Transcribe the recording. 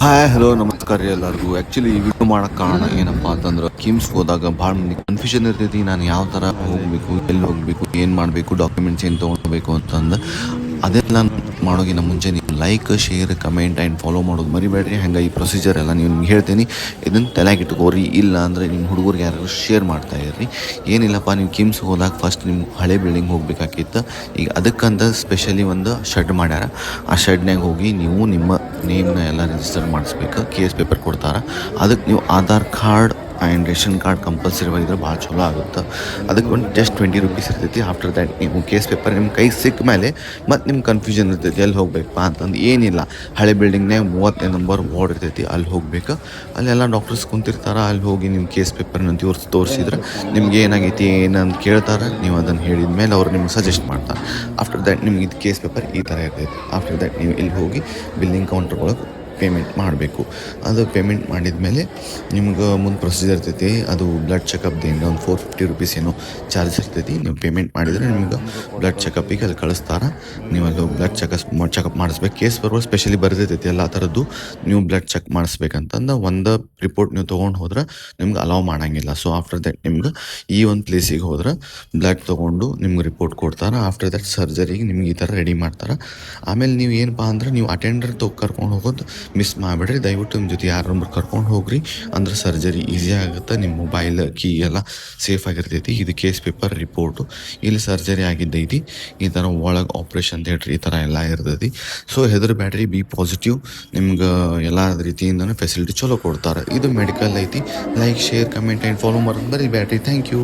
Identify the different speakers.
Speaker 1: Hi hello ನಮಸ್ಕಾರ ರೀ ಎಲ್ಲರಿಗೂ. ಆ್ಯಕ್ಚುಲಿ ಈ ವಿಡಿಯೋ ಮಾಡೋಕ್ಕೆ ಕಾರಣ ಏನಪ್ಪ ಅಂತಂದ್ರೆ ಕಿಮ್ಸ್ಗೆ ಹೋದಾಗ ಭಾಳ ಮಂದಿ ಕನ್ಫ್ಯೂಷನ್ ಇರ್ತೈತಿ. ನಾನು ಯಾವ ಥರ ಹೋಗಬೇಕು, ಎಲ್ಲಿ ಹೋಗಬೇಕು, ಏನು ಮಾಡಬೇಕು, ಡಾಕ್ಯುಮೆಂಟ್ಸ್ ಏನು ತೊಗೊಳ್ಬೇಕು ಅಂತಂದು ಅದೆಲ್ಲ ಮಾಡೋಗಿನ ಮುಂಚೆ ನೀವು like, share, comment and follow ಮಾಡೋದು ಮರಿಬೇಡ್ರಿ. ಹಂಗೆ ಈ ಪ್ರೊಸೀಜರ್ ಎಲ್ಲ ನೀವು ನಿಮ್ಗೆ ಹೇಳ್ತೀನಿ, ಇದನ್ನು ತಲೆಗೆ ಇಟ್ಕೋರಿ. ಇಲ್ಲ ಅಂದರೆ ನಿಮ್ಮ ಹುಡುಗರಿಗೆ ಯಾರು ಶೇರ್ ಮಾಡ್ತಾ ಇರ್ರಿ. ಏನಿಲ್ಲಪ್ಪ, ನೀವು ಕಿಮ್ಸ್ಗೆ ಹೋದಾಗ ಫಸ್ಟ್ ನಿಮ್ಮ ಹಳೆ ಬಿಲ್ಡಿಂಗ್ ಹೋಗ್ಬೇಕಾಗಿತ್ತು. ಈಗ ಅದಕ್ಕಂತ ಸ್ಪೆಷಲಿ ಒಂದು ಶೆಡ್ ಮಾಡ್ಯಾರ. ಆ ಶೆಡ್ನಾಗ ಹೋಗಿ ನೀವು ನಿಮ್ಮ ನೇಮ್ನ ಎಲ್ಲ ರಿಜಿಸ್ಟರ್ ಮಾಡಿಸ್ಬೇಕು. ಕೇಸ್ ಪೇಪರ್ ಕೊಡ್ತಾರೆ. ಅದಕ್ಕೆ ನೀವು Aadhaar card and ration card compulsory ಇದ್ರೆ ಭಾಳ ಚಲೋ ಆಗುತ್ತೆ. ಅದಕ್ಕೆ ಒಂದು ಜಸ್ಟ್ 20 ರೂಪೀಸ್ ಇರ್ತೈತಿ. ಆಫ್ಟರ್ ದ್ಯಾಟ್ ನೀವು ಕೇಸ್ ಪೇಪರ್ ನಿಮ್ಮ ಕೈ ಸಿಕ್ಕ ಮೇಲೆ ಮತ್ತು ನಿಮ್ಮ ಕನ್ಫ್ಯೂಷನ್ ಇರ್ತೈತಿ ಎಲ್ಲಿ ಹೋಗ್ಬೇಕಪ್ಪ ಅಂತಂದು. ಏನಿಲ್ಲ, ಹಳೆ ಬಿಲ್ಡಿಂಗ್ನಾಗ 30ನೇ ನಂಬರ್ ವಾರ್ಡ್ ಇರ್ತೈತಿ, ಅಲ್ಲಿ ಹೋಗ್ಬೇಕು. ಅಲ್ಲೆಲ್ಲ ಡಾಕ್ಟರ್ಸ್ ಕುಂತಿರ್ತಾರೆ. ಅಲ್ಲಿ ಹೋಗಿ ನಿಮ್ಮ ಕೇಸ್ ಪೇಪರ್ನ ತೋರಿಸಿದ್ರೆ ನಿಮ್ಗೆ ಏನಾಗೈತಿ ಏನಂತ ಕೇಳ್ತಾರೆ. ನೀವು ಅದನ್ನು ಹೇಳಿದ ಮೇಲೆ ಅವ್ರು ನಿಮ್ಗೆ ಸಜೆಸ್ಟ್ ಮಾಡ್ತಾರೆ. ಆಫ್ಟರ್ ದ್ಯಾಟ್ ನಿಮ್ಗೆ ಇದು ಕೇಸ್ ಪೇಪರ್ ಈ ಥರ ಇರ್ತೈತಿ. ಆಫ್ಟರ್ ದ್ಯಾಟ್ ನೀವು ಇಲ್ಲಿ ಹೋಗಿ ಬಿಲ್ಲಿಂಗ್ ಕೌಂಟರ್ ಒಳಗೆ ಪೇಮೆಂಟ್ ಮಾಡಬೇಕು. ಅದು ಪೇಮೆಂಟ್ ಮಾಡಿದ ಮೇಲೆ ನಿಮ್ಗೆ ಮುಂದೆ ಪ್ರೊಸೀಜರ್ ಇರ್ತೈತಿ. ಅದು ಬ್ಲಡ್ ಚೆಕಪ್ದಿಂದ ಒಂದು 450 ರೂಪೀಸ್ ಏನೋ ಚಾರ್ಜ್ ಇರ್ತೈತಿ. ನೀವು ಪೇಮೆಂಟ್ ಮಾಡಿದರೆ ನಿಮ್ಗೆ ಬ್ಲಡ್ ಚೆಕಪ್ಪಿಗೆ ಅಲ್ಲಿ ಕಳಿಸ್ತಾರೆ. ನೀವು ಅಲ್ಲಿ ಹೋಗಿ ಬ್ಲಡ್ ಚೆಕಪ್ ಮಾಡಿಸ್ಬೇಕು. ಕೇಸ್ ಬರುವ ಸ್ಪೆಷಲಿ ಬರ್ತೈತಿ ಎಲ್ಲ ಥರದ್ದು. ನೀವು ಬ್ಲಡ್ ಚೆಕ್ ಮಾಡಿಸ್ಬೇಕಂತಂದು ಒಂದು ರಿಪೋರ್ಟ್ ನೀವು ತೊಗೊಂಡು ಹೋದ್ರೆ ನಿಮ್ಗೆ ಅಲೌ ಮಾಡೋಂಗಿಲ್ಲ. ಸೊ ಆಫ್ಟರ್ ದ್ಯಾಟ್ ನಿಮ್ಗೆ ಈ ಒಂದು ಪ್ಲೇಸಿಗೆ ಹೋದ್ರೆ ಬ್ಲಡ್ ತೊಗೊಂಡು ನಿಮ್ಗೆ ರಿಪೋರ್ಟ್ ಕೊಡ್ತಾರೆ. ಆಫ್ಟರ್ ದ್ಯಾಟ್ ಸರ್ಜರಿಗೆ ನಿಮ್ಗೆ ಈ ಥರ ರೆಡಿ ಮಾಡ್ತಾರೆ. ಆಮೇಲೆ ನೀವು ಏನಪ್ಪ ಅಂದ್ರೆ ನೀವು ಅಟೆಂಡರ್ ಕರ್ಕೊಂಡು ಹೋಗೋದು ಮಿಸ್ ಮಾಡಿಬಿಡ್ರಿ. ದಯವಿಟ್ಟು ನಿಮ್ಮ ಜೊತೆ ಯಾರೊಬ್ಬರು ಕರ್ಕೊಂಡು ಹೋಗ್ರಿ, ಅಂದ್ರೆ ಸರ್ಜರಿ ಈಸಿ ಆಗುತ್ತೆ. ನಿಮ್ಮ ಮೊಬೈಲ್ ಕೀ ಎಲ್ಲ ಸೇಫ್ ಆಗಿರ್ತೈತಿ. ಇದು ಕೇಸ್ ಪೇಪರ್ ರಿಪೋರ್ಟು. ಇಲ್ಲಿ ಸರ್ಜರಿ ಆಗಿದ್ದೈತಿ, ಈ ಥರ ಒಳಗೆ ಆಪ್ರೇಷನ್ ಥಿಯೇಟ್ರ್ ಈ ಥರ ಎಲ್ಲ ಇರ್ತೈತಿ. ಸೊ ಹೆದರ್ಬೇಡ್ರಿ, ಬಿ ಪಾಸಿಟಿವ್. ನಿಮ್ಗೆ ಎಲ್ಲ ರೀತಿಯಿಂದನೂ ಫೆಸಿಲಿಟಿ ಚಲೋ ಕೊಡ್ತಾರೆ. ಇದು ಮೆಡಿಕಲ್ ಐತಿ. Like, share, comment and follow ಮಾಡೋದು ಬರೀ ಬ್ಯಾಡ್ರಿ. Thank you.